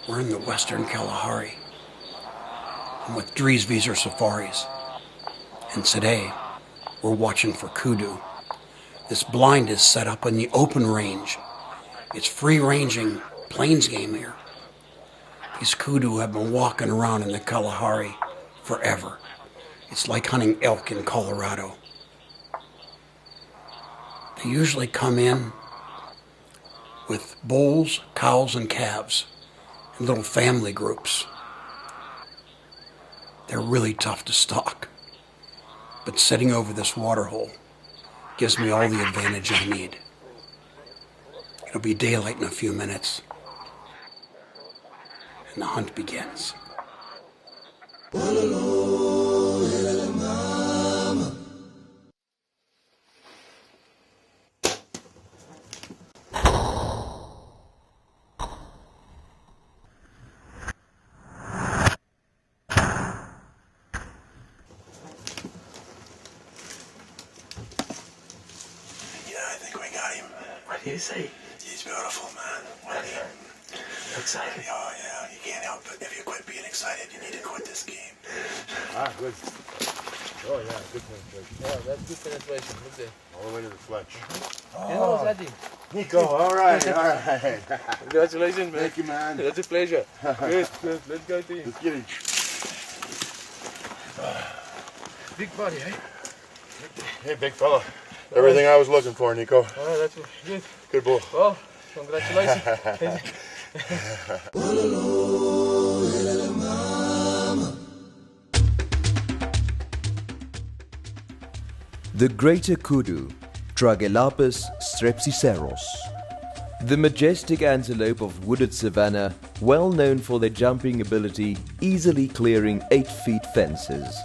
We're in the western Kalahari. I'm with Drees Viser Safaris. And today, we're watching for kudu. This blind is set up in the open range. It's free-ranging plains game here. These kudu have been walking around in the Kalahari forever. It's like hunting elk in Colorado. They usually come in with bulls, cows, and calves in little family groups. They're really tough to stalk. But sitting over this waterhole gives me all the advantage I need. It'll be daylight in a few minutes, and the hunt begins. What do you say? He's beautiful, man. Excited? Oh, yeah. You can't help it. If you quit being excited, you need to quit this game. Good. Oh, yeah, good penetration. Yeah, that's good penetration. Look there. All the way to the flesh. Hello, Zadie. Nico, all right. Congratulations, man. Thank you, man. That's a pleasure. Good. Let's go to you. Let's get it. Big body, eh? Hey, big fella. Everything I was looking for, Nico. Oh, that's good. Good bull. Well, congratulations. The greater kudu, Tragelaphus strepsiceros. The majestic antelope of wooded savanna, well known for their jumping ability, easily clearing 8-foot fences.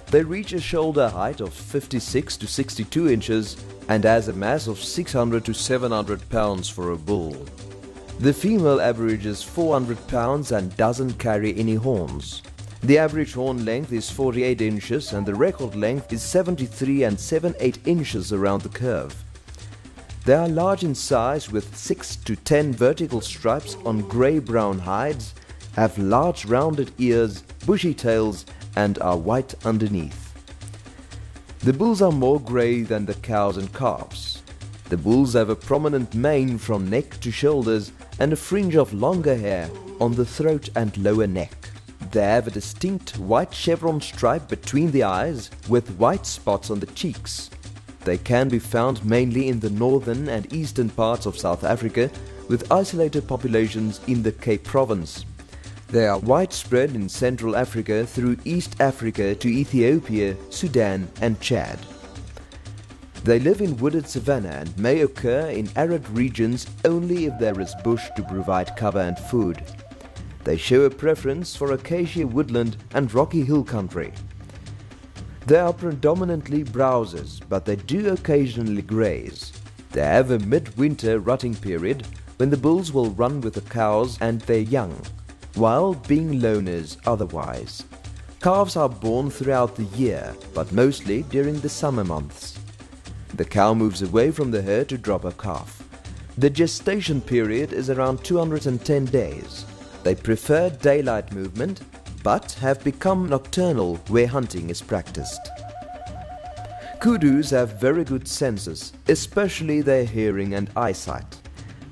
They reach a shoulder height of 56 to 62 inches and has a mass of 600 to 700 pounds for a bull. The female averages 400 pounds and doesn't carry any horns. The average horn length is 48 inches and the record length is 73 and 7/8 inches around the curve. They are large in size with 6 to 10 vertical stripes on grey-brown hides, have large rounded ears, bushy tails, and are white underneath. The bulls are more grey than the cows and calves. The bulls have a prominent mane from neck to shoulders and a fringe of longer hair on the throat and lower neck. They have a distinct white chevron stripe between the eyes with white spots on the cheeks. They can be found mainly in the northern and eastern parts of South Africa, with isolated populations in the Cape Province. They are widespread in Central Africa through East Africa to Ethiopia, Sudan and Chad. They live in wooded savanna and may occur in arid regions only if there is bush to provide cover and food. They show a preference for acacia woodland and rocky hill country. They are predominantly browsers, but they do occasionally graze. They have a mid-winter rutting period when the bulls will run with the cows and their young, while being loners otherwise. Calves are born throughout the year, but mostly during the summer months. The cow moves away from the herd to drop a calf. The gestation period is around 210 days. They prefer daylight movement, but have become nocturnal where hunting is practiced. Kudus have very good senses, especially their hearing and eyesight.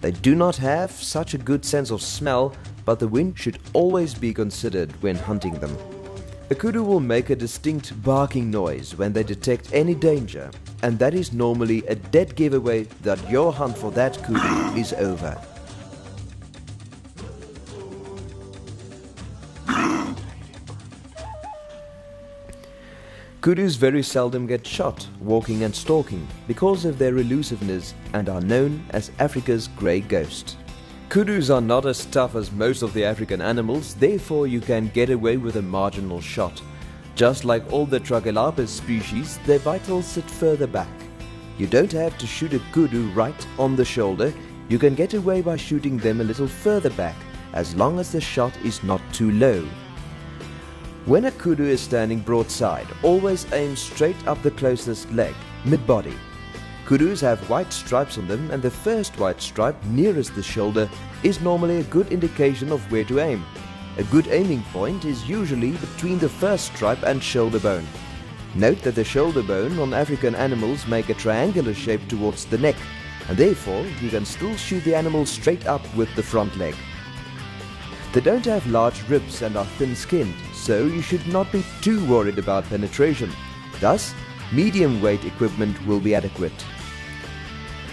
They do not have such a good sense of smell, but the wind should always be considered when hunting them. A kudu will make a distinct barking noise when they detect any danger, and that is normally a dead giveaway that your hunt for that kudu is over. Kudus very seldom get shot walking and stalking because of their elusiveness and are known as Africa's grey ghost. Kudus are not as tough as most of the African animals, therefore you can get away with a marginal shot. Just like all the Tragelaphus species, their vitals sit further back. You don't have to shoot a kudu right on the shoulder, you can get away by shooting them a little further back, as long as the shot is not too low. When a kudu is standing broadside, always aim straight up the closest leg, mid-body. Kudus have white stripes on them, and the first white stripe nearest the shoulder is normally a good indication of where to aim. A good aiming point is usually between the first stripe and shoulder bone. Note that the shoulder bone on African animals make a triangular shape towards the neck, and therefore you can still shoot the animal straight up with the front leg. They don't have large ribs and are thin-skinned, so you should not be too worried about penetration. Thus, medium weight equipment will be adequate.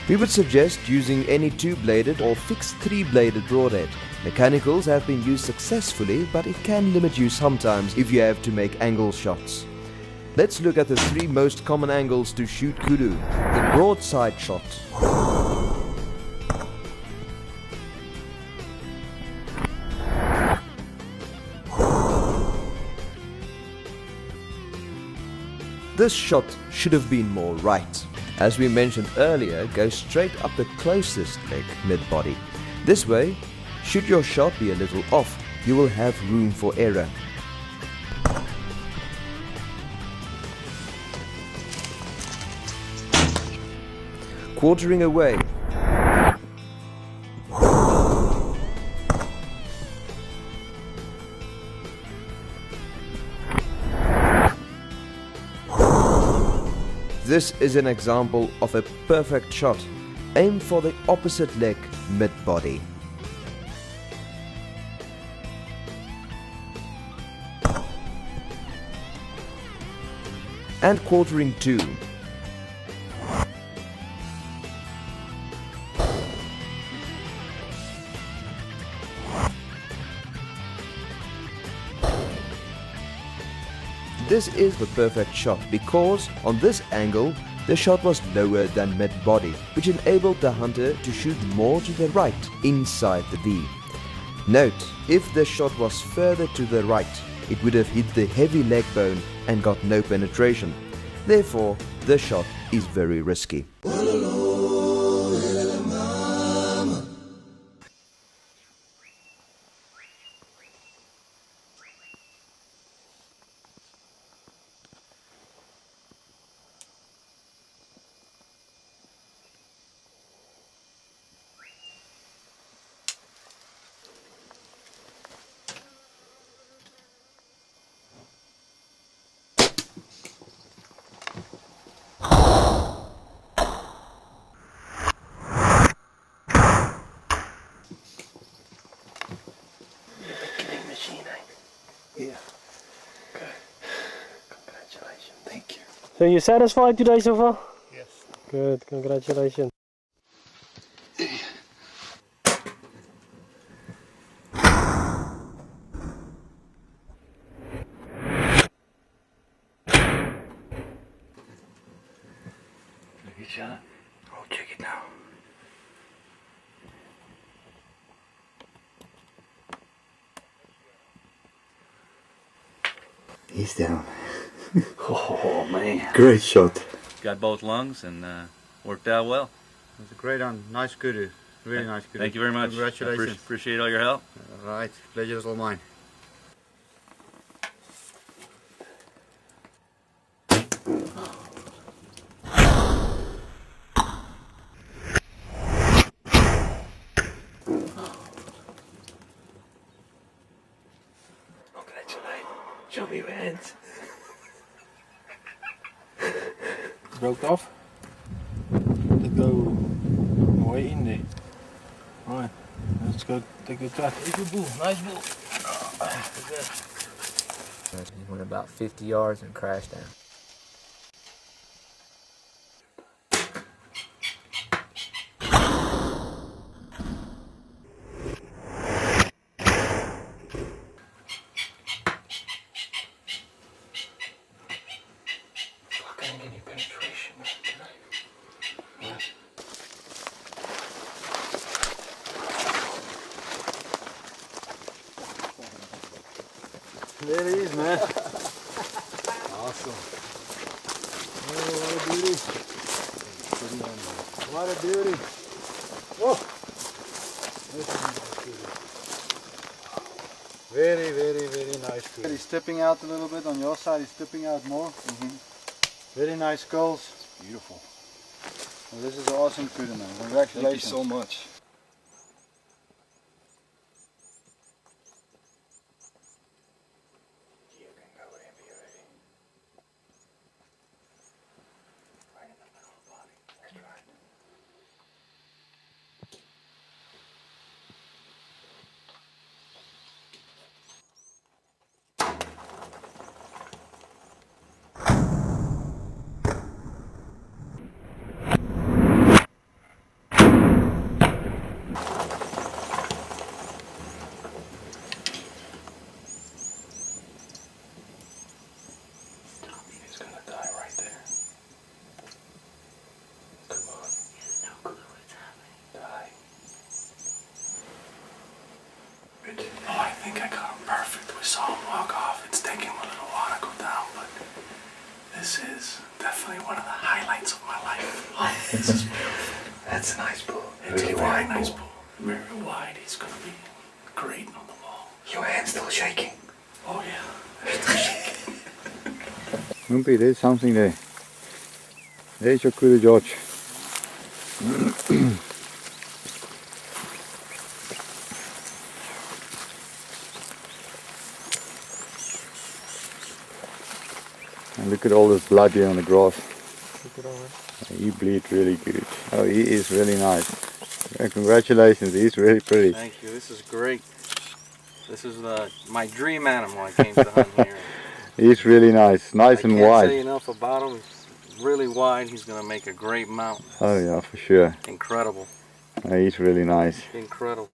We would suggest using any two-bladed or fixed three-bladed broadhead. Mechanicals have been used successfully, but it can limit you sometimes if you have to make angle shots. Let's look at the three most common angles to shoot kudu. The broadside shot. This shot should have been more right. As we mentioned earlier, go straight up the closest leg mid-body. This way, should your shot be a little off, you will have room for error. Quartering away. This is an example of a perfect shot. Aim for the opposite leg mid-body. And quartering 2. This is the perfect shot because on this angle the shot was lower than mid-body, which enabled the hunter to shoot more to the right inside the V. Note, if the shot was further to the right, it would have hit the heavy leg bone and got no penetration. Therefore, the shot is very risky. Yeah. Good. Congratulations. Thank you. So you satisfied today so far? Yes. Good, congratulations. Good shot. Oh, check it now. He's down. Oh man. Great shot. Got both lungs and worked out well. It was a great one. Nice kudu. Really nice kudu. Thank you very much. Congratulations. Appreciate all your help. All right. Pleasure is all mine. Congratulations. Show me your hands. Broke off. To go way in there. Alright, let's go take a shot. Good bull, nice bull. He went about 50 yards and crashed down. I can't get any penetration, can I? There he is, man. Awesome. Oh, what a beauty. What a beauty. Oh. Very, very, very nice kudu. He's stepping out a little bit. On your side, he's stepping out more. Very nice skulls. Beautiful. Well, this is awesome, Kudu, man. Congratulations. Thank you so much. He's gonna die right there. Come on. No clue what's happening. Die. Oh, I think I got him perfect. We saw him walk off. It's taking him a little while to go down, but this is definitely one of the highlights of my life. Oh, this is beautiful. That's a nice bull. It's a very nice bull. Very wide. He's gonna be great on the wall. Your hand's still shaking. Oh yeah. It's still shaking. Lumpy, there's something there. There's your Kudu, George. And look at all this blood here on the grass. Look at all that. He bleeds really good. Oh, he is really nice. Yeah, congratulations, he's really pretty. Thank you. This is great. This is my dream animal I came to hunt here. He's really nice. Nice and I can't wide. say enough about him. He's really wide. He's going to make a great mount. Oh yeah, for sure. Incredible. He's really nice. Incredible.